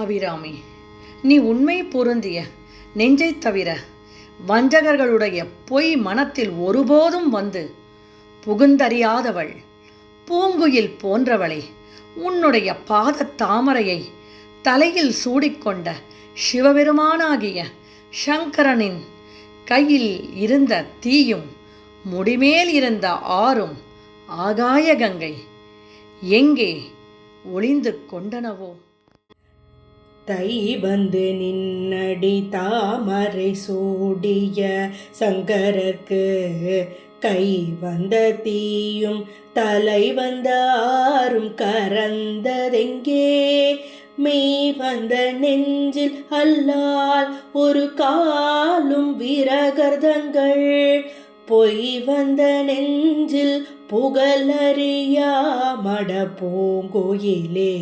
அபிராமி, நீ உண்மை பொருந்திய நெஞ்சை தவிர வஞ்சகர்களுடைய பொய் மனத்தில் ஒருபோதும் வந்து புகுந்தறியாதவள். பூங்குயில் போன்றவளே, உன்னுடைய பாத தாமரையை தலையில் சூடிக்கொண்ட சிவபெருமானாகிய சங்கரனின் கையில் இருந்த தீயும் முடிமேல் இருந்த ஆறும் ஆகாய கங்கை எங்கே ஒளிந்து கொண்டனவோ? தை வந்து நின்னடி தாமரை சூடிய சங்கரர்க்கு கை வந்த தீயும் தலை வந்த ஆறும் கரந்ததெங்கே? மெய் வந்த நெஞ்சில் அல்லால் ஒரு காலும் விரகர்தங்கள் பொய் வந்த நெஞ்சில் புகழறியா மட பூங்குயிலே.